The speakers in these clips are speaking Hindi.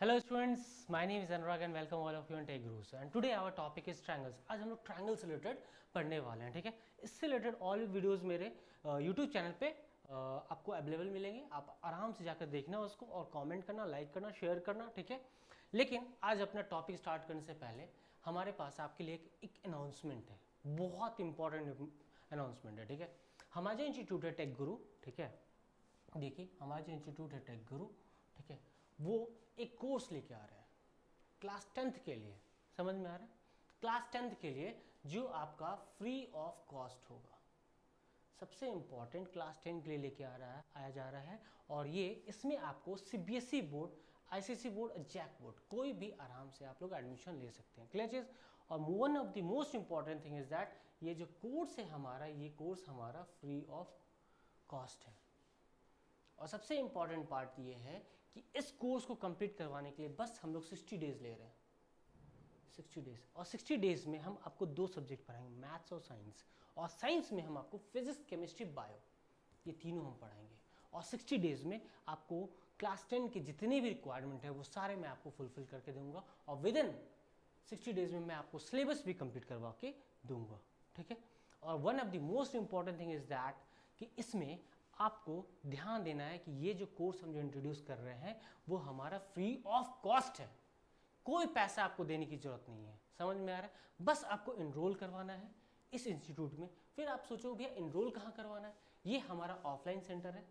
Hello students, my name is Anurag and welcome all of you on Tech Gurus. And today our topic is triangles. आज हम लोग triangles से रिलेटेड पढ़ने वाले हैं, ठीक है। इससे रिलेटेड ऑल वीडियोस मेरे YouTube चैनल पे आपको अवेलेबल मिलेंगे। आप आराम से जाकर देखना उसको और कमेंट करना, लाइक करना, शेयर करना, ठीक है। लेकिन आज अपना टॉपिक स्टार्ट करने से पहले हमारे पास आपके लिए एक अनाउंसमेंट है, बहुत इंपॉर्टेंट अनाउंसमेंट है, ठीक है। हमारा जो इंस्टीट्यूट है टेक गुरु, ठीक है, देखिए हमारा जो इंस्टीट्यूट है टेक गुरु, ठीक है, वो एक कोर्स लेके आ रहा है क्लास 10th के लिए। समझ में आ रहा है? क्लास 10th के लिए जो आपका फ्री ऑफ कॉस्ट होगा। सबसे इम्पॉर्टेंट क्लास 10 के लिए लेके आया जा रहा है। और ये इसमें आपको CBSE board, ICSE board, JAC board कोई भी आराम से आप लोग एडमिशन ले सकते हैं। क्लियर चीज। और one of the most important thing is that ये जो कोर्स है हमारा, ये कोर्स हमारा फ्री ऑफ कॉस्ट है। और सबसे इम्पॉर्टेंट पार्ट ये है कि इस कोर्स को कंप्लीट करवाने के लिए बस हम लोग 60 डेज ले रहे हैं, 60 डेज। और 60 डेज में हम आपको दो सब्जेक्ट पढ़ाएंगे, मैथ्स और साइंस। और साइंस में हम आपको फिजिक्स, केमिस्ट्री, बायो, ये तीनों हम पढ़ाएंगे। और 60 डेज में आपको क्लास 10 के जितने भी रिक्वायरमेंट है वो सारे मैं आपको फुलफिल करके दूंगा। और विद इन 60 डेज में मैं आपको सिलेबस भी कंप्लीट करवा के दूंगा, ठीक है। और one of the most important thing is that कि इसमें आपको ध्यान देना है कि ये जो कोर्स हम जो इंट्रोड्यूस कर रहे हैं वो हमारा फ्री ऑफ कॉस्ट है। कोई पैसा आपको देने की जरूरत नहीं है। समझ में आ रहा है? बस आपको इनरोल करवाना है इस इंस्टीट्यूट में। फिर आप सोचो भैया इनरोल कहाँ करवाना है। ये हमारा ऑफलाइन सेंटर है,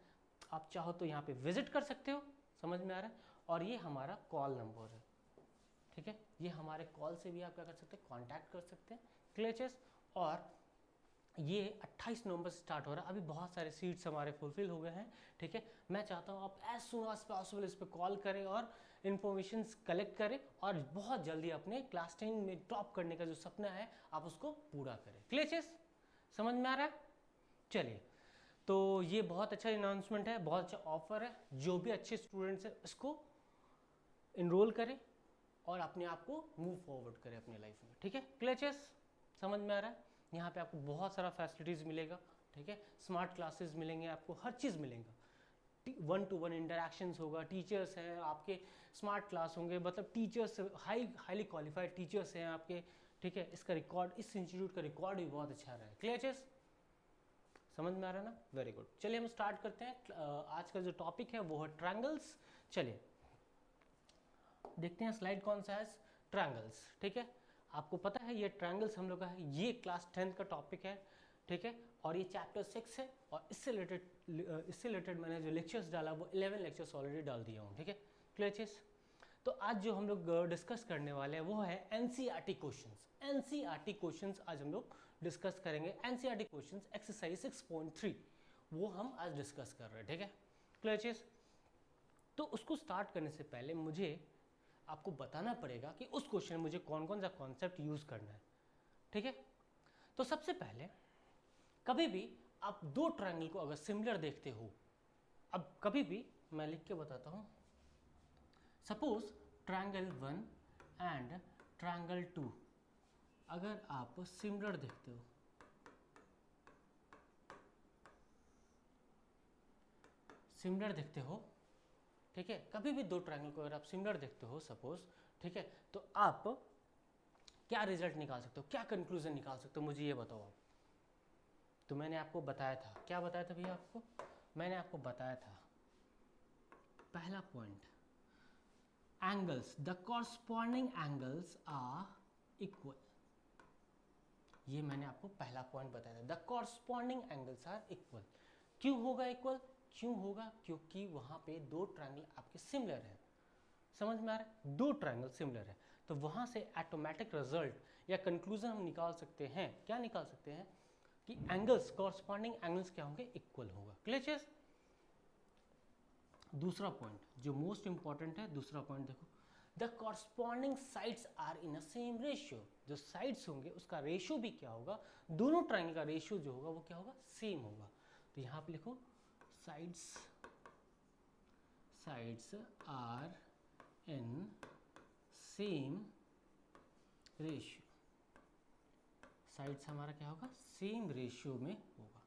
आप चाहो तो यहाँ पे विजिट कर सकते हो। समझ में आ रहा है? और ये हमारा कॉल नंबर है, ठीक है। ये हमारे कॉल से भी आप क्या कर सकते हैं, कॉन्टैक्ट कर सकते हैं। क्लियर। और ये 28 नवंबर से स्टार्ट हो रहा है। अभी बहुत सारे सीट्स हमारे फुलफिल हो गए हैं, ठीक है। मैं चाहता हूँ आप एज सुन एज पॉसिबल इस पर कॉल करें और इन्फॉर्मेशन कलेक्ट करें और बहुत जल्दी अपने क्लास 10 में टॉप करने का जो सपना है आप उसको पूरा करें। क्लियर चीज? समझ में आ रहा है? चलिए, तो ये बहुत अच्छा अनाउंसमेंट है, बहुत अच्छा ऑफर है। जो भी अच्छे स्टूडेंट्स हैं इसको इनरोल करें और अपने आप को मूव फॉरवर्ड करें अपने लाइफ में, ठीक है। क्लियर चीज? समझ में आ रहा है? यहाँ पे आपको बहुत सारा फैसिलिटीज़ मिलेगा, ठीक है। स्मार्ट क्लासेस मिलेंगे आपको, हर चीज़ मिलेगा। 1-to-1 इंटरेक्शंस होगा, टीचर्स हैं आपके, स्मार्ट क्लास होंगे, मतलब टीचर्स हाईली क्वालिफाइड टीचर्स हैं आपके, ठीक है। इसका रिकॉर्ड, इस इंस्टीट्यूट का रिकॉर्ड भी बहुत अच्छा रहा है। क्लियर चीज? समझ में आ रहा है ना? Very good. चलिए हम स्टार्ट करते हैं। आज का जो टॉपिक है वो है ट्रायंगल्स। चलिए देखते हैं स्लाइड कौन सा है, ट्रायंगल्स, ठीक है। आपको पता है ये ट्रायंगल्स हम लोग का है, ये क्लास 10th का टॉपिक है, ठीक है। और ये चैप्टर 6 है। और इससे रिलेटेड मैंने जो लेक्चर्स डाला वो 11 लेक्चर्स ऑलरेडी डाल दिया हूँ, ठीक है। क्लियर चीज? तो आज जो हम लोग डिस्कस करने वाले हैं वो है एनसीईआरटी क्वेश्चंस। एनसीईआरटी क्वेश्चंस आज हम लोग डिस्कस करेंगे। एनसीईआरटी क्वेश्चंस एक्सरसाइज 6.3 वो हम आज डिस्कस कर रहे हैं, ठीक है। क्लियर चीज? तो उसको स्टार्ट करने से पहले मुझे आपको बताना पड़ेगा कि उस क्वेश्चन में मुझे कौन कौन सा कॉन्सेप्ट यूज करना है, ठीक है। तो सबसे पहले कभी भी आप दो ट्रायंगल को अगर सिमिलर देखते हो, अब कभी भी मैं लिख के बताता हूं, सपोज ट्रायंगल 1 एंड ट्रायंगल 2 अगर आप सिमिलर देखते हो, ठीक है। कभी भी दो ट्रायंगल को अगर आप सिमिलर देखते हो सपोज, ठीक है, तो आप क्या रिजल्ट निकाल सकते हो, क्या कंक्लूजन निकाल सकते हो, मुझे ये बताओ आप। तो मैंने आपको बताया था, क्या बताया था भैया आपको? मैंने आपको बताया था पहला point, angles, the corresponding angles are equal. ये मैंने आपको पहला पॉइंट बताया था, the corresponding angles are equal. क्यों होगा इक्वल? क्यों होगा? क्योंकि वहां पे दो ट्रायंगल आपके सिमिलर हैं। समझ में आ रहा है? दो ट्रायंगल सिमिलर है तो वहां से ऑटोमेटिक रिजल्ट या कंक्लूजन हम निकाल सकते हैं। क्या निकाल सकते हैं? कि एंगल्स, कॉरस्पॉन्डिंग एंगल्स क्या होंगे? इक्वल होगा। क्लियर चीज? दूसरा पॉइंट जो मोस्ट इंपॉर्टेंट है, दूसरा पॉइंट देखो, the corresponding sides are in a same ratio. जो साइड्स होंगे उसका रेशियो भी क्या होगा? दोनों ट्रायंगल का रेशियो जो होगा वो क्या होगा? सेम होगा। तो यहां पे लिखो sides are in same ratio. Sides हमारा क्या होगा? सेम रेशियो में होगा।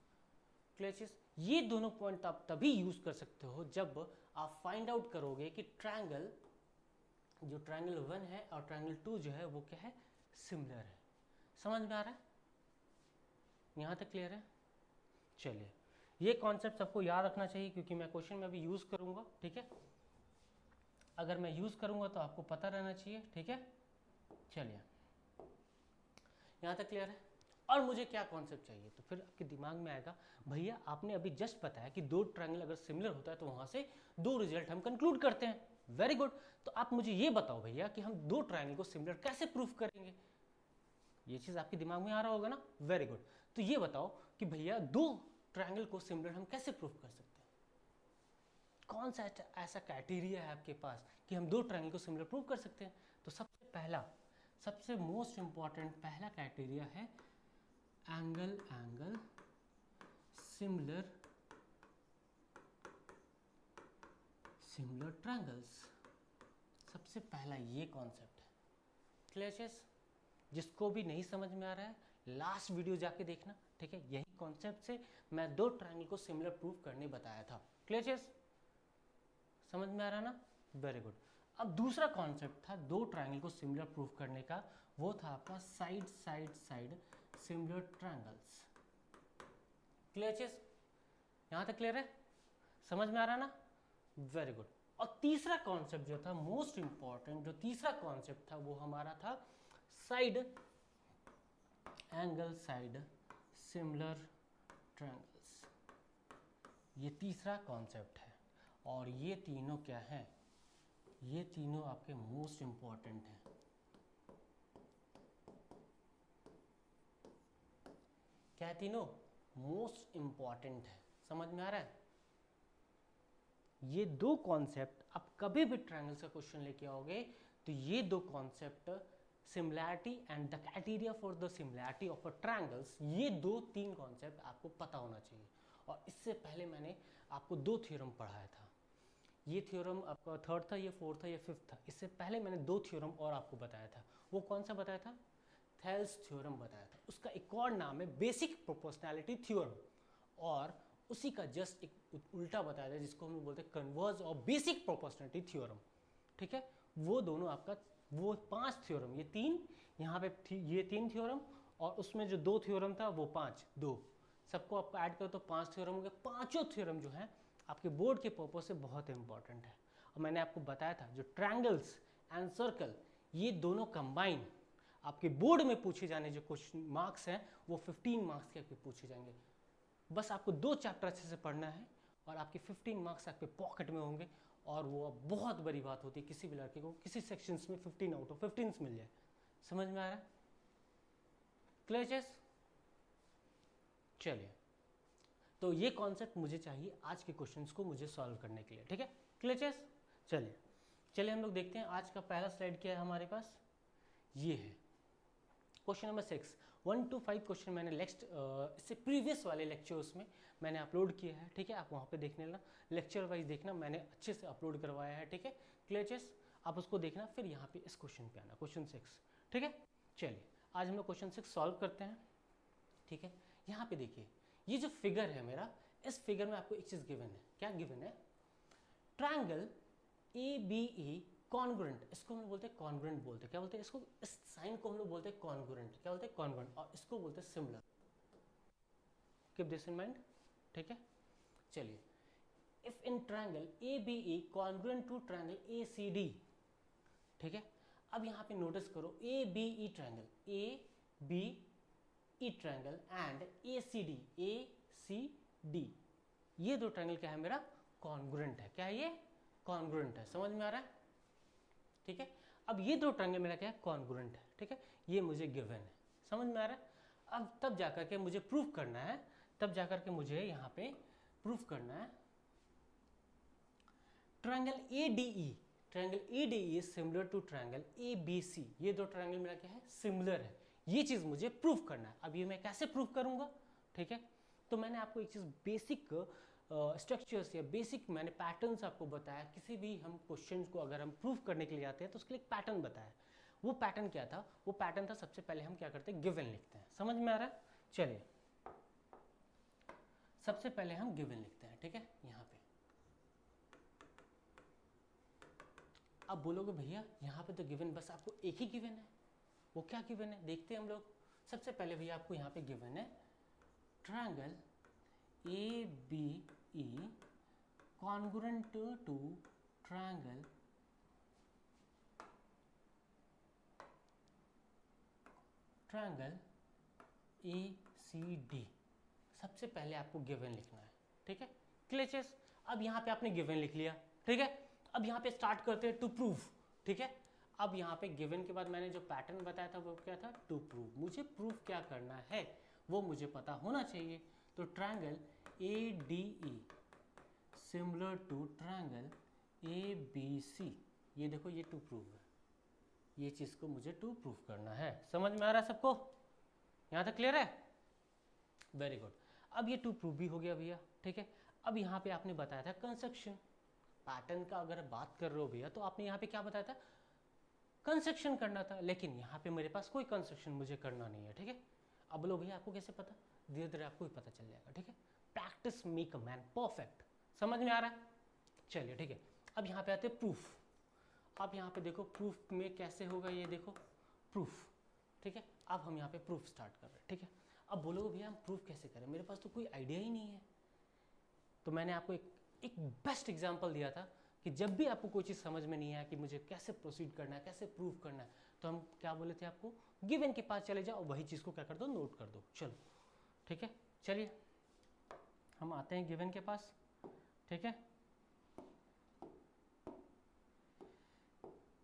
क्लियर चीज? ये दोनों पॉइंट आप तभी यूज कर सकते हो जब आप फाइंड आउट करोगे कि ट्रायंगल जो ट्रायंगल 1 है और ट्रायंगल 2 जो है वो क्या है, सिमिलर है। समझ में आ रहा है, यहाँ तक क्लियर है। चलिए, ये कॉन्सेप्ट सबको याद रखना चाहिए क्योंकि मैं क्वेश्चन में अभी यूज़ करूँगा, ठीक है। अगर मैं यूज़ करूँगा तो आपको पता रहना चाहिए, ठीक है। चलिए, यहाँ तक क्लियर है। और मुझे क्या कॉन्सेप्ट चाहिए, तो फिर आपके दिमाग में आएगा भैया आपने अभी जस्ट बताया कि दो ट्रायंगल अगर सिमिलर होता है तो वहाँ से दो रिजल्ट हम कंक्लूड करते हैं। Very good. तो आप मुझे ये बताओ भैया कि हम दो ट्रायंगल को सिमिलर कैसे प्रूफ करेंगे। ये चीज़ आपके दिमाग में आ रहा होगा ना। Very good. तो ये बताओ कि भैया दो ट्रायंगल को सिमिलर हम कैसे प्रूफ कर सकते हैं। कौन सा ऐसा क्राइटेरिया है आपके पास कि हम दो ट्रायंगल को सिमिलर प्रूफ कर सकते हैं। तो सबसे पहला, सबसे मोस्ट इंपॉर्टेंट पहला क्राइटेरिया है एंगल सिमिलर ट्रायंगल्स। सबसे पहला ये कॉन्सेप्ट है। क्लियर? जिसको भी नहीं समझ में आ रहा है लास्ट वीडियो जाके देखना, ठीक है। यही कॉन्सेप्ट से मैं दो ट्रायंगल को सिमिलर प्रूफ करने बताया था। क्लियर? समझ में आ रहा ना। Very good. अब दूसरा कॉन्सेप्ट था दो ट्रायंगल को सिमिलर प्रूफ करने का, वो था आपका साइड सिमिलर ट्रायंगल्स। क्लियर? यहाँ तक क्लियर है, समझ में आ रहा ना। Very good. और तीसरा कॉन्सेप्ट जो था मोस्ट इंपॉर्टेंट, जो तीसरा कॉन्सेप्ट था वो हमारा था साइड सिमिलर ट्रायंगल्स। ये तीसरा कॉन्सेप्ट है और ये तीनों क्या हैं, ये तीनों आपके मोस्ट इंपॉर्टेंट हैं। क्या है तीनों? मोस्ट इंपॉर्टेंट है। समझ में आ रहा है। ये दो कॉन्सेप्ट आप कभी भी ट्रायंगल्स का क्वेश्चन लेके आओगे तो ये दो concept similarity and the criteria for the similarity of a triangles, ये दो तीन कॉन्सेप्ट आपको पता होना चाहिए। और इससे पहले मैंने आपको दो थ्योरम पढ़ाया था। ये थ्योरम आपका थर्ड था, ये फोर्थ था, ये फिफ्थ था। इससे पहले मैंने दो थ्योरम और आपको बताया था। वो कौन सा बताया था? थेल्स थ्योरम बताया था। उसका एक और नाम है बेसिक प्रोपोर्शनैलिटी थ्योरम, और उसी का जस्ट एक उल्टा बताया था जिसको हम लोग बोलते हैं कन्वर्ज और बेसिक प्रोपोर्शनैलिटी थ्योरम, ठीक है। वो दोनों आपका, वो पांच थ्योरम, ये तीन यहाँ पे ये तीन थ्योरम, और उसमें जो दो थ्योरम था वो पांच, दो सबको आपको ऐड करो तो पांच थ्योरम हो गए। पांचों थ्योरम जो है आपके बोर्ड के पर्पज से बहुत इंपॉर्टेंट है। और मैंने आपको बताया था जो ट्रायंगल्स एंड सर्कल ये दोनों कंबाइन आपके बोर्ड में पूछे जाने जो क्वेश्चन मार्क्स हैं वो 15 मार्क्स के आपके पूछे जाएंगे। बस आपको दो चैप्टर अच्छे से पढ़ना है और आपके 15 मार्क्स आपके पॉकेट में होंगे। और वो बहुत बड़ी बात होती है किसी भी लड़के को किसी सेक्शंस में 15 आउट ऑफ 15 मिल जाए। समझ में आ रहा है? क्लियर? चलिए, तो ये कॉन्सेप्ट मुझे चाहिए आज के क्वेश्चंस को मुझे सॉल्व करने के लिए, ठीक है। क्लियर? चलिए हम लोग देखते हैं आज का पहला स्लाइड क्या है हमारे पास। ये है क्वेश्चन नंबर 6। 1 to 5 क्वेश्चन मैंने नेक्स्ट इससे प्रीवियस वाले लेक्चर्स में मैंने अपलोड किया है, ठीक है। आप वहाँ पे देखने लेना, लेक्चर वाइज देखना, मैंने अच्छे से अपलोड करवाया है, ठीक है। क्लियर? आप उसको देखना, फिर यहाँ पे इस क्वेश्चन पे आना, क्वेश्चन 6, ठीक है। चलिए आज हम लोग क्वेश्चन 6 सॉल्व करते हैं, ठीक है। यहाँ पे देखिए ये जो फिगर है मेरा, इस फिगर में आपको एक चीज़ गिवन है। क्या गिवन है? ट्रायंगल ABE कॉन्ग्रुएंट, इसको हम लोग बोलते हैं कॉन्ग्रुएंट बोलते हैं। क्या बोलते हैं इसको? इस साइन को हम लोग बोलते हैं कॉन्ग्रुएंट। क्या बोलते हैं? कॉन्ग्रुएंट। और इसको बोलते हैं similar. Keep this in mind, ठीक है। चलिए, if in triangle ABE congruent to triangle ACD, ठीक है। अब यहाँ पे नोटिस करो ABE triangle, ABE triangle and ACD, ये दो ट्रायंगल क्या है मेरा? कॉन्ग्रुएंट है। क्या है ये? कॉन्ग्रुएंट है। समझ में आ रहा है, ठीक है। अब ये दो ट्रायंगल मेरा क्या है? कॉन्ग्रुएंट है, ठीक है। ये मुझे गिवन है। समझ में आ रहा है। अब तब जाकर के मुझे प्रूफ करना है, तब जाकर के मुझे यहाँ पे प्रूफ करना है triangle ADE similar to triangle ABC। ये दो ट्रायंगल मेरा क्या है? सिमिलर है। ये चीज़ मुझे प्रूफ करना है। अब ये मैं कैसे प्रूफ करूँगा, ठीक है। तो मैंने आपको एक चीज़ बेसिक स्ट्रक्चर्स या बेसिक मैंने पैटर्न्स आपको बताया। किसी भी हम क्वेश्चन को अगर हम प्रूफ करने के लिए आते हैं तो उसके लिए एक पैटर्न बताया। वो पैटर्न क्या था? वो पैटर्न था सबसे पहले हम क्या करते हैं? गिवन लिखते हैं। समझ में आ रहा है? चलिए सबसे पहले हम गिवन लिखते हैं, ठीक है। यहाँ पे अब बोलोगे भैया यहाँ पे तो गिवन बस आपको एक ही गिवन है, वो क्या गिवन है देखते हैं हम लोग। सबसे पहले भैया आपको यहाँ पे गिवन है triangle A B E congruent to triangle A C D. सबसे पहले आपको गिवन लिखना है, ठीक है क्लियर्स। अब यहाँ पे आपने गिवन लिख लिया, ठीक है। अब यहाँ पे स्टार्ट करते हैं टू प्रूव, ठीक है। अब यहाँ पे गिवन के बाद मैंने जो पैटर्न बताया था वो क्या था, टू प्रूव। मुझे प्रूव क्या करना है वो मुझे पता होना चाहिए। तो triangle A D E similar to triangle A B C, ये देखो ये टू प्रूव है, ये चीज़ को मुझे टू प्रूव करना है। समझ में आ रहा है सबको, यहाँ तक क्लियर है? Very good. अब ये टू प्रूव भी हो गया भैया, ठीक है। अब यहाँ पे आपने बताया था कंस्ट्रक्शन पैटर्न का, अगर बात कर रहे हो भैया तो आपने यहाँ पे क्या बताया था, कंस्ट्रक्शन करना था। लेकिन यहाँ पे मेरे पास कोई कंस्ट्रक्शन मुझे करना नहीं है, ठीक है। अब बोलो भैया आपको कैसे पता, धीरे धीरे आपको ही पता चल जाएगा, ठीक है। Practice make a man perfect, समझ में आ रहा है? चलिए ठीक है। अब यहाँ पे आते हैं प्रूफ। अब यहाँ पे देखो प्रूफ में कैसे होगा, ये देखो प्रूफ, ठीक है। अब हम यहाँ पे प्रूफ स्टार्ट कर रहे हैं, ठीक है। अब बोलोगे भैया हम प्रूफ कैसे करें, मेरे पास तो कोई आइडिया ही नहीं है। तो मैंने आपको एक बेस्ट एग्जांपल दिया था कि जब भी आपको कोई चीज़ समझ में नहीं आया कि मुझे कैसे प्रोसीड करना है, कैसे प्रूफ करना है, तो हम क्या बोले थे आपको, गिवन के पास चले जाओ, वही चीज़ को क्या कर दो, नोट कर दो। चलो ठीक है, चलिए हम आते हैं गिवन के पास, ठीक है।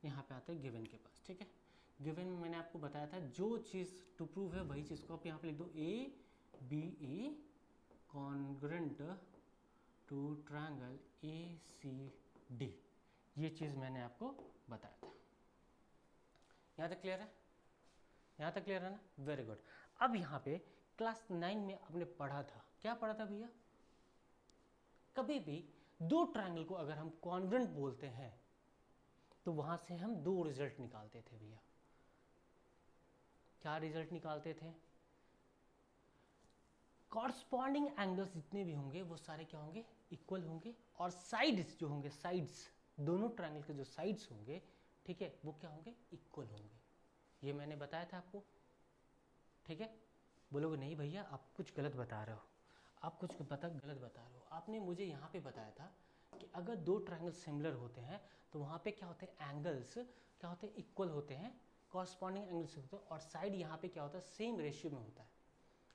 यहाँ पे आते हैं गिवन के पास, ठीक है। गिवन में मैंने आपको बताया था जो चीज़ टू प्रूव है वही चीज़ को आप यहाँ पे लिख दो, A B E congruent to triangle A C D. ये चीज़ मैंने आपको बताया था। यहाँ तक क्लियर है? यहाँ तक क्लियर है ना? Very good. अब यहाँ पे क्लास 9 में आपने पढ़ा था, क्या पढ़ा था भैया, कभी भी दो ट्रायंगल को अगर हम कॉन्ग्रुएंट बोलते हैं तो वहाँ से हम दो रिजल्ट निकालते थे भैया। क्या रिजल्ट निकालते थे, कॉरस्पॉन्डिंग एंगल्स जितने भी होंगे वो सारे क्या होंगे, इक्वल होंगे, और साइड्स जो होंगे, साइड्स दोनों ट्रायंगल के जो साइड्स होंगे, ठीक है, वो क्या होंगे, इक्वल होंगे। ये मैंने बताया था आपको, ठीक है। बोलोगे नहीं भैया आप कुछ गलत बता रहे हो, आप कुछ गलत बता रहे हो। आपने मुझे यहाँ पे बताया था कि अगर दो ट्रायंगल सिमिलर होते हैं तो वहाँ पे क्या होते हैं, एंगल्स क्या होते हैं, इक्वल होते हैं, कॉरस्पॉन्डिंग एंगल्स होते हैं, और साइड यहाँ पे क्या होता है, सेम रेशियो में होता है।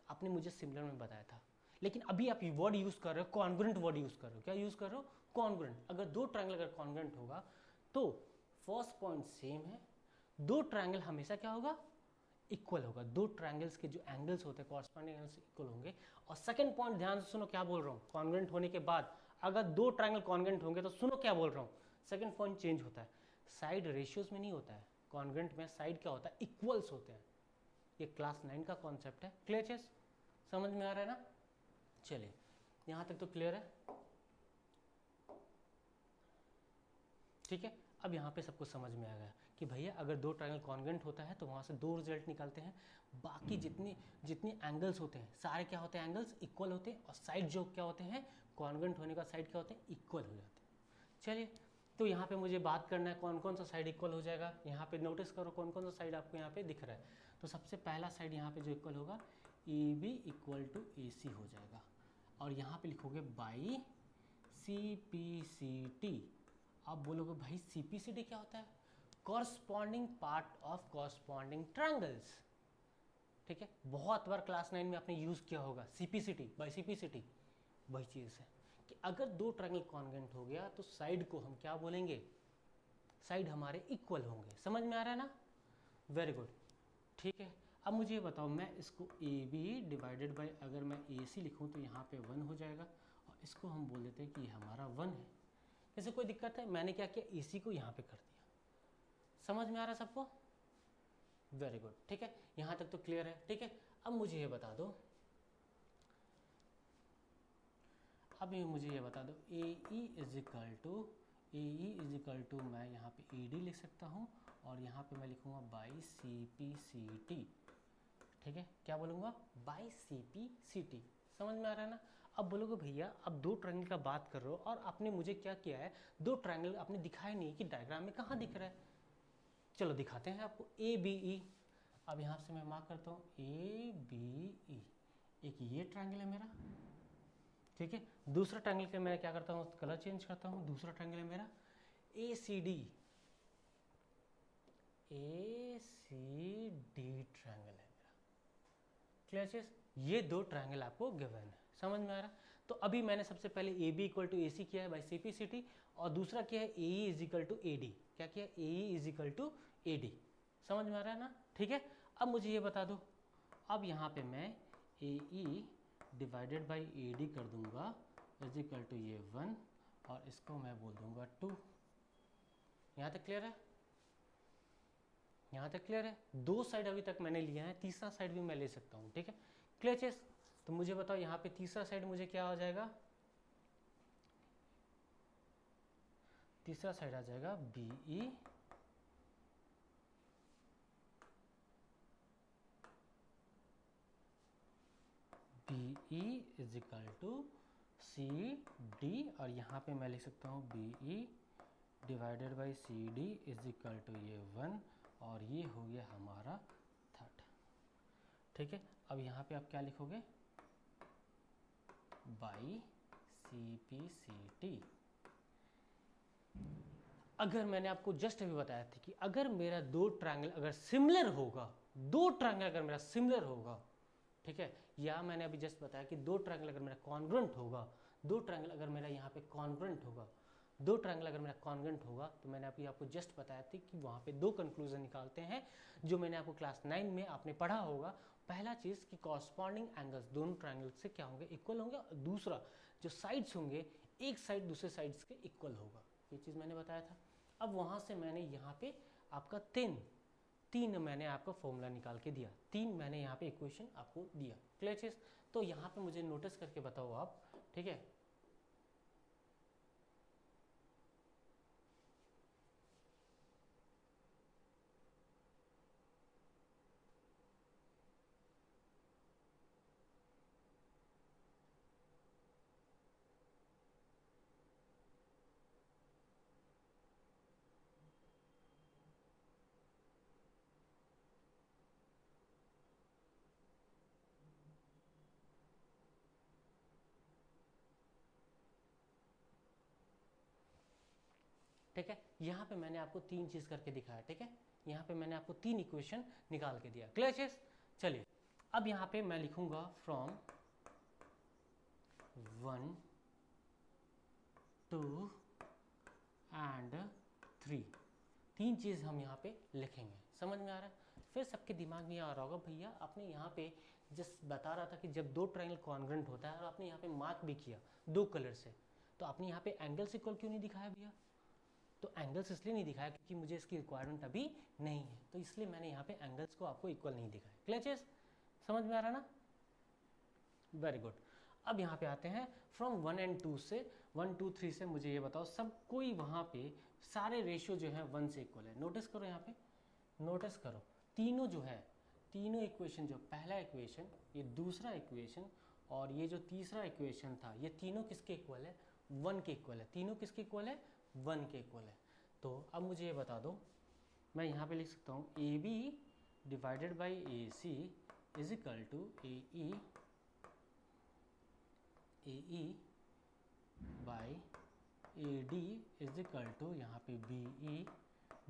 आपने मुझे सिमिलर में बताया था। लेकिन अभी आप ये वर्ड यूज़ कर रहे हो, कॉन्ग्रुएंट वर्ड यूज़ कर रहे हो। क्या यूज़ कर रहे हो, कॉन्ग्रुएंट। अगर दो ट्रायंगल अगर कॉन्ग्रुएंट होगा तो फर्स्ट पॉइंट सेम है, दो ट्रायंगल हमेशा क्या होगा, इक्वल होगा। दो ट्रायंगल्स के जो एंगल्स होते हैं कॉरस्पॉन्डिंग एंगल्स इक्वल होंगे। और सेकंड पॉइंट ध्यान से सुनो क्या बोल रहा हूँ, कॉन्ग्रुएंट होने के बाद अगर दो ट्रायंगल कॉन्ग्रुएंट होंगे तो सुनो क्या बोल रहा हूँ, सेकंड पॉइंट चेंज होता है, साइड रेशियोज में नहीं होता है। कॉन्ग्रुएंट में साइड क्या होता है, इक्वल्स होते हैं। ये क्लास 9 का कॉन्सेप्ट है। क्लियर चेस, समझ में आ रहा है ना? चलिए यहाँ तक तो क्लियर है, ठीक है। अब यहाँ पे सबको समझ में आ गया कि भैया अगर दो ट्रायंगल कॉन्ग्रुएंट होता है तो वहाँ से दो रिजल्ट निकालते हैं, बाकी जितनी जितनी एंगल्स होते हैं सारे क्या होते हैं, एंगल्स इक्वल होते हैं, और साइड जो क्या होते हैं, कॉन्ग्रुएंट होने का साइड क्या होते हैं, इक्वल हो जाते हैं। चलिए तो यहाँ पे मुझे बात करना है कौन कौन सा साइड इक्वल हो जाएगा। यहाँ पे नोटिस करो कौन कौन सा साइड आपको यहाँ पे दिख रहा है। तो सबसे पहला साइड यहाँ पे जो इक्वल होगा, A B equal to A C हो जाएगा, और यहाँ पे लिखोगे by C P C T. आप बोलोगे भाई सी पी सी टी क्या होता है, corresponding part of corresponding triangles, ठीक है। बहुत बार क्लास 9 में आपने यूज़ किया होगा C P C T, by C P C T. वही चीज़ है कि अगर दो ट्रायंगल कॉन्ग्रुएंट हो गया तो साइड को हम क्या बोलेंगे, साइड हमारे इक्वल होंगे। समझ में आ रहा है ना? वेरी गुड, ठीक है। अब मुझे ये बताओ, मैं इसको ए बी डिवाइडेड बाई अगर मैं ए सी लिखूँ तो यहाँ पे 1 हो जाएगा, और इसको हम बोल देते हैं कि ये हमारा 1 है। इससे कोई दिक्कत है? मैंने क्या किया, ए सी को यहाँ पे कर दिया। समझ में आ रहा है सबको? वेरी गुड, ठीक है। यहाँ तक तो क्लियर है, ठीक है। अब मुझे ये बता दो, अब मुझे ये बता दो, ए ई इज इक्वल टू मैं यहाँ पे ए डी लिख सकता हूँ, और यहाँ पे मैं लिखूँगा by C P C T, ठीक है। क्या बोलूँगा, by C P C T. समझ में आ रहा है ना? अब बोलोगे भैया अब दो ट्रायंगल का बात कर रहे हो और आपने मुझे क्या किया है, दो ट्रायंगल आपने दिखाया नहीं कि डायग्राम में कहाँ दिख रहा है। चलो दिखाते हैं आपको, ए बी ई। अब यहाँ से मैं मार्क करता हूँ ए बी ई, एक ये ट्रायंगल है मेरा, ठीक है। दूसरा ट्रायंगल के मैं क्या करता हूँ, कलर चेंज करता हूँ। दूसरा ट्रायंगल है मेरा ए सी डी, ए सी डी ट्रायंगल है मेरा। क्लियर चीज, ये दो ट्रायंगल आपको गिवन है, समझ में आ रहा। तो अभी मैंने सबसे पहले A B equal to A C किया है by C P C T, और दूसरा क्या है A E is equal to A D. क्या किया, A E is equal to A D. समझ में आ रहा है ना, ठीक है। अब मुझे ये बता दो, अब यहाँ पे मैं ए ई डिवाइडेड बाई ए डी कर दूंगा इज इक्वल टू ये 1, और इसको मैं बोल दूंगा 2। यहाँ तक क्लियर है, यहाँ तक क्लियर है। दो साइड अभी तक मैंने लिया है, तीसरा साइड भी मैं ले सकता हूँ, ठीक है। क्लियर चीज, तो मुझे बताओ यहाँ पे तीसरा साइड मुझे क्या हो जाएगा, तीसरा साइड आ जाएगा B E B E is equal to C D, और यहाँ पे मैं लिख सकता हूँ B E divided by C D is equal to ये 1, और ये हो गया हमारा थर्ड, ठीक है। अब यहाँ पे आप क्या लिखोगे, by C P C T. अगर मैंने आपको जस्ट अभी बताया था कि अगर मेरा दो ट्रायंगल अगर सिमिलर होगा, दो ट्रायंगल अगर मेरा सिमिलर होगा, ठीक है, या मैंने अभी जस्ट बताया कि दो ट्रायंगल अगर मेरा कॉन्ग्रुएंट होगा, दो ट्रायंगल अगर मेरा यहाँ पे कॉन्ग्रुएंट होगा, दो ट्रायंगल अगर मेरा कॉन्ग्रुएंट होगा, तो मैंने अभी आपको जस्ट बताया था कि वहाँ पे दो कंक्लूजन निकालते हैं जो मैंने आपको क्लास 9 में आपने पढ़ा होगा। पहला चीज़ कि कॉरस्पॉन्डिंग एंगल्स दोनों ट्रायंगल से क्या होंगे, इक्वल होंगे, और दूसरा जो साइड्स होंगे एक साइड दूसरे साइड्स के इक्वल होगा, ये चीज़ मैंने बताया था। अब वहाँ से मैंने यहाँ पे आपका तीन मैंने आपको फॉर्मूला निकाल के दिया, तीन मैंने यहाँ पे इक्वेशन आपको दिया। क्लियर चीज, तो यहाँ पे मुझे नोटिस करके बताओ आप, ठीक है। ठीक है, यहाँ पे मैंने आपको तीन चीज करके दिखाया, ठीक है। यहाँ पे मैंने आपको तीन इक्वेशन निकाल के दिया। क्लियर चीज, चलिए अब यहाँ पे मैं लिखूंगा फ्रॉम 1 2 एंड 3, तीन चीज़ हम यहाँ पे लिखेंगे। समझ में आ रहा है, फिर सबके दिमाग में आ रहा होगा भैया आपने यहाँ पे जस्ट बता रहा था कि जब दो ट्रायंगल कॉन्ग्रुएंट होता है, और आपने यहाँ पे मार्क भी किया दो कलर से, तो आपने यहाँ पे एंगल्स इक्वल क्यों नहीं दिखाया भैया। तो एंगल्स इसलिए नहीं दिखाया क्योंकि मुझे इसकी रिक्वायरमेंट अभी नहीं है, तो इसलिए मैंने यहाँ पे एंगल्स को आपको इक्वल नहीं दिखाया। क्लियर चीज, समझ में आ रहा ना, वेरी गुड। अब यहाँ पे आते हैं फ्रॉम 1 एंड 2 से 1 2 3 से मुझे ये बताओ सब कोई वहाँ पे सारे रेशियो जो है 1 से इक्वल है। नोटिस करो यहाँ पे, नोटिस करो तीनों जो है, तीनों इक्वेशन, जो पहला इक्वेशन, ये दूसरा इक्वेशन, और ये जो तीसरा इक्वेशन था, ये तीनों किसके इक्वल है, 1 के इक्वल है। तीनों किसके इक्वल है, 1 के इक्वल है। तो अब मुझे ये बता दो, मैं यहाँ पे लिख सकता हूँ A B divided by A C is equal to A E by A D is equal to यहाँ पे B E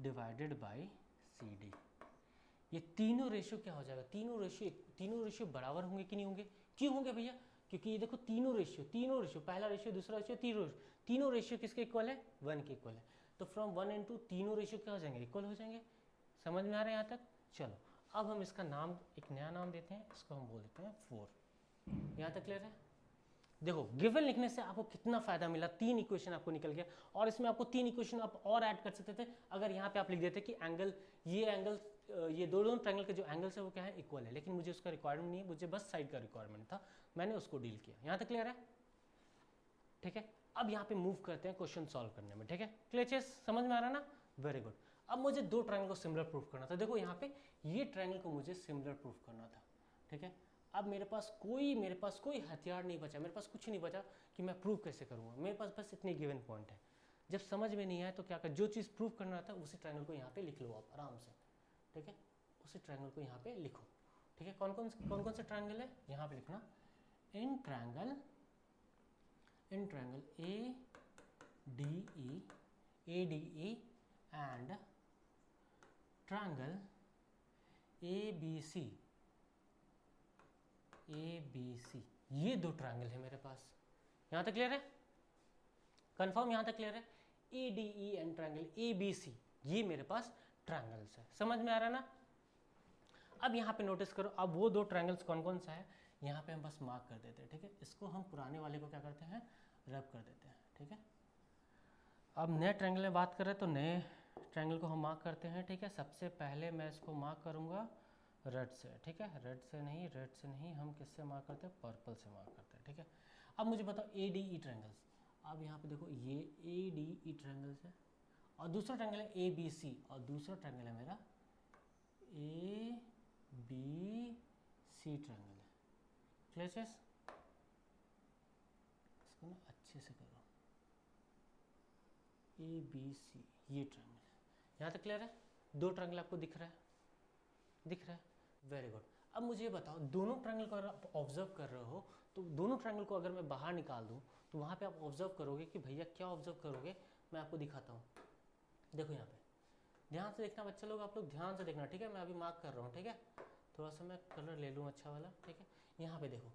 divided by C D. ये तीनों रेशियो क्या हो जाएगा, तीनों रेशियो बराबर होंगे कि नहीं होंगे। क्यों होंगे भैया, क्योंकि ये देखो तीनों रेशियो, पहला रेशियो, दूसरा रेशियो, तीनों रेशियो किसके इक्वल है, 1 के इक्वल है। तो फ्रॉम 1 एंड 2 तीनों रेशियो क्या हो जाएंगे, इक्वल हो जाएंगे। समझ में आ रहा है यहाँ तक। चलो अब हम इसका नाम, एक नया नाम देते हैं, इसको हम बोल देते हैं 4। यहाँ तक क्लियर है। देखो गिवन लिखने से आपको कितना फायदा मिला, तीन इक्वेशन आपको निकल गया, और इसमें आपको तीन इक्वेशन आप और ऐड कर सकते थे। अगर यहाँ पे आप लिख देते कि एंगल, ये दोनों ट्रायंगल के जो एंगल्स है वो क्या है, इक्वल है, लेकिन मुझे उसका रिक्वायरमेंट नहीं है, मुझे बस साइड का रिक्वायरमेंट था, मैंने उसको डील किया। यहाँ तक क्लियर है, ठीक है। अब यहाँ पे मूव करते हैं क्वेश्चन सॉल्व करने में, ठीक है। क्लियर चीज, समझ में आ रहा है ना, वेरी गुड। अब मुझे दो ट्रायंगल को सिमिलर प्रूफ करना था। देखो यहाँ पे ये ट्रायंगल को मुझे सिमिलर प्रूफ करना था, ठीक है। अब मेरे पास कोई हथियार नहीं बचा, मेरे पास कुछ नहीं बचा कि मैं प्रूव कैसे करूँगा। मेरे पास बस इतनी गिवन पॉइंट है। जब समझ में नहीं आए तो क्या कर, जो चीज़ प्रूव करना था उसी ट्रायंगल को यहाँ पे लिख लो आप आराम से, ठीक है। उसी ट्रायंगल को यहाँ पे लिखो, ठीक है। कौन कौन से ट्रायंगल है यहाँ पे लिखना, in triangle ADE and triangle ABC, ये दो ट्रायंगल है मेरे पास। यहाँ तक क्लियर है, कंफर्म, यहाँ तक क्लियर है। ADE एंड ट्रायंगल ABC, ये मेरे पास ट्रायंगल्स है, समझ में आ रहा है ना। अब यहाँ पे नोटिस करो, अब वो दो ट्रायंगल्स कौन कौन सा है यहाँ पे हम बस मार्क कर देते हैं, ठीक है। इसको हम पुराने वाले को क्या करते हैं, रब कर देते हैं, ठीक है। अब नए ट्रायंगल में बात करें तो नए ट्रायंगल को हम मार्क करते हैं, ठीक है। सबसे पहले मैं इसको मार्क करूँगा रेड से, ठीक है। रेड से नहीं हम किससे मार्क करते हैं, पर्पल से मार्क करते हैं, ठीक है। अब मुझे बताओ ADE ट्रायंगल्स, अब यहाँ पे देखो ये ADE ट्रायंगल्स है, और दूसरा ट्रायंगल है ABC, और दूसरा ट्रायंगल है मेरा ABC ट्रायंगल है। क्लियर चीज, इसको ना अच्छे से करो, ABC ये ट्रायंगल है। यहाँ तक क्लियर है, दो ट्रायंगल आपको दिख रहा है, वेरी गुड। अब मुझे ये बताओ, दोनों ट्रायंगल को अगर आप ऑब्जर्व कर रहे हो तो दोनों ट्रायंगल को अगर मैं बाहर निकाल दूँ तो वहाँ पे आप ऑब्जर्व करोगे कि भैया क्या ऑब्जर्व करोगे, मैं आपको दिखाता हूँ। देखो यहाँ पे ध्यान से देखना बच्चे लोग, आप लोग ध्यान से देखना, ठीक है। मैं अभी मार्क कर रहा हूँ, ठीक है। थोड़ा सा मैं कलर ले लूँ अच्छा वाला, ठीक है। यहाँ पे देखो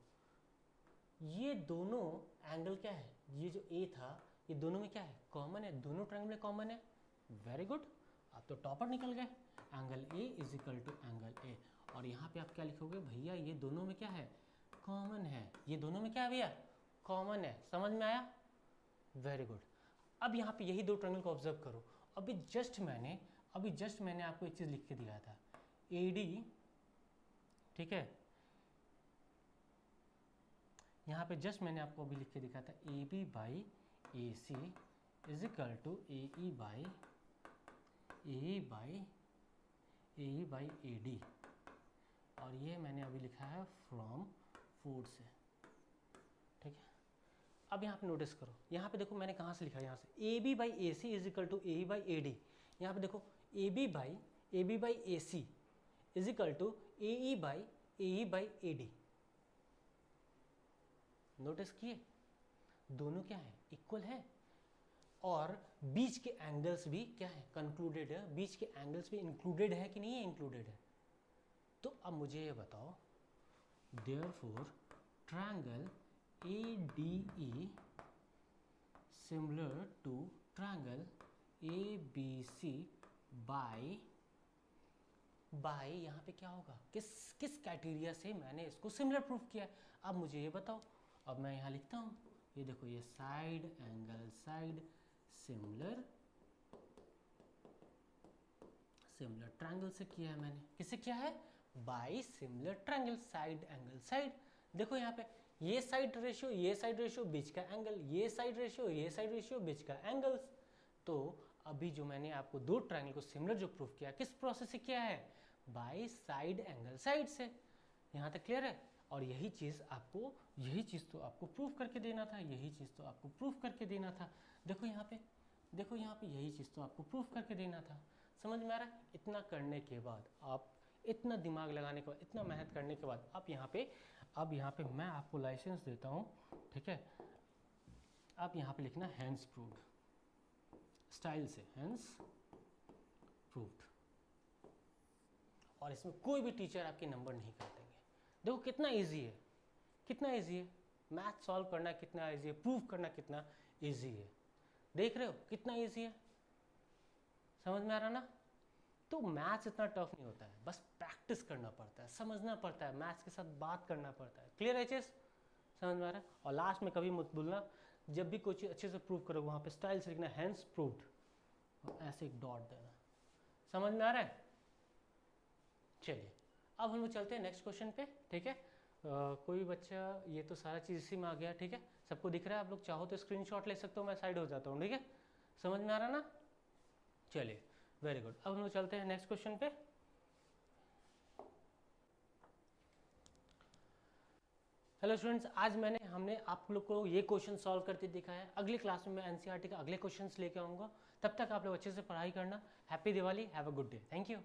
ये दोनों एंगल क्या है, ये जो A था ये दोनों में क्या है, कॉमन है, दोनों ट्रायंगल में कॉमन है। वेरी गुड, आप तो टॉपर निकल गए। Angle A is equal to angle A, और यहाँ पे आप क्या लिखोगे, भैया ये दोनों में क्या है, कॉमन है। ये दोनों में क्या है भैया, कॉमन है। समझ में आया, वेरी गुड। अब यहाँ पे यही दो ट्रायंगल को ऑब्जर्व करो। अभी जस्ट मैंने आपको एक चीज़ लिख के दिया था, AD, ठीक है। यहाँ पे जस्ट मैंने आपको अभी लिख के दिखाया था AB by AC is equal to AE by AD, और ये मैंने अभी लिखा है फ्रॉम 4 से, ठीक है। अब यहाँ पे नोटिस करो, यहाँ पे देखो मैंने कहाँ से लिखा है, यहाँ से AB by AC is equal to AE by AD। यहाँ पे देखो AB by AC is equal to AE by AD। Notice किए, दोनों क्या है, इक्वल है, और बीच के एंगल्स भी क्या है, कंक्लूडेड है। बीच के एंगल्स भी इंक्लूडेड है कि नहीं है, इंक्लूडेड है। तो अब मुझे ये बताओ, therefore triangle ADE similar to triangle ABC by यहाँ पे क्या होगा, किस क्राइटेरिया से मैंने इसको सिमिलर प्रूफ किया है। अब मुझे ये बताओ, अब मैं यहाँ लिखता हूँ, ये देखो ये side angle side similar triangle से किया है मैंने। किससे किया है, by similar triangle, side angle side. देखो यहाँ पे ये साइड रेशियो बीच का एंगल, ये साइड रेशियो बीच का एंगल्स। तो अभी जो मैंने आपको दो ट्रायंगल को सिमिलर जो प्रूफ किया, किस प्रोसेस से किया है, बाय साइड एंगल साइड से। यहाँ तक क्लियर है। और यही चीज़ तो आपको प्रूफ करके देना था, देखो यहाँ पे यही चीज़ तो आपको प्रूफ करके देना था। समझ में आ रहा है। इतना करने के बाद, आप इतना दिमाग लगाने के बाद, इतना मेहनत करने के बाद, आप यहाँ पे मैं आपको लाइसेंस देता हूँ, ठीक है। आप यहाँ पे लिखना हैंस प्रूव्ड, स्टाइल से हैंस प्रूव्ड, और इसमें कोई भी टीचर आपके नंबर नहीं काटेंगे। देखो कितना इजी है, मैथ सॉल्व करना कितना इजी है, प्रूव करना कितना इजी है। देख रहे हो कितना इजी है, समझ में आ रहा ना। तो मैथ्स इतना टफ नहीं होता है, बस प्रैक्टिस करना पड़ता है, समझना पड़ता है, मैथ्स के साथ बात करना पड़ता है। क्लियर है चीज, समझ में आ रहा है। और लास्ट में कभी मत भूलना, जब भी कोई चीज़ अच्छे से प्रूव करो वहाँ पे स्टाइल से लिखना हैंस प्रूव्ड, ऐसे एक डॉट देना। समझ में आ रहा है। चलिए अब हम लोग चलते हैं नेक्स्ट क्वेश्चन पे, ठीक है। कोई बच्चा, ये तो सारा चीज़ इसी में आ गया, ठीक है। सबको दिख रहा है, आप लोग चाहो तो स्क्रीनशॉट ले सकते हो, मैं साइड हो जाता हूँ, ठीक है। समझ में आ रहा ना। चलिए वेरी गुड, अब हम लोग चलते हैं नेक्स्ट क्वेश्चन पे। हेलो स्टूडेंट्स, आज हमने आप लोग को ये क्वेश्चन सॉल्व करके दिखाया है। अगली क्लास में मैं एनसीईआरटी का अगले क्वेश्चंस लेके आऊँगा। तब तक आप लोग अच्छे से पढ़ाई करना। Happy Diwali, have a good day, thank you.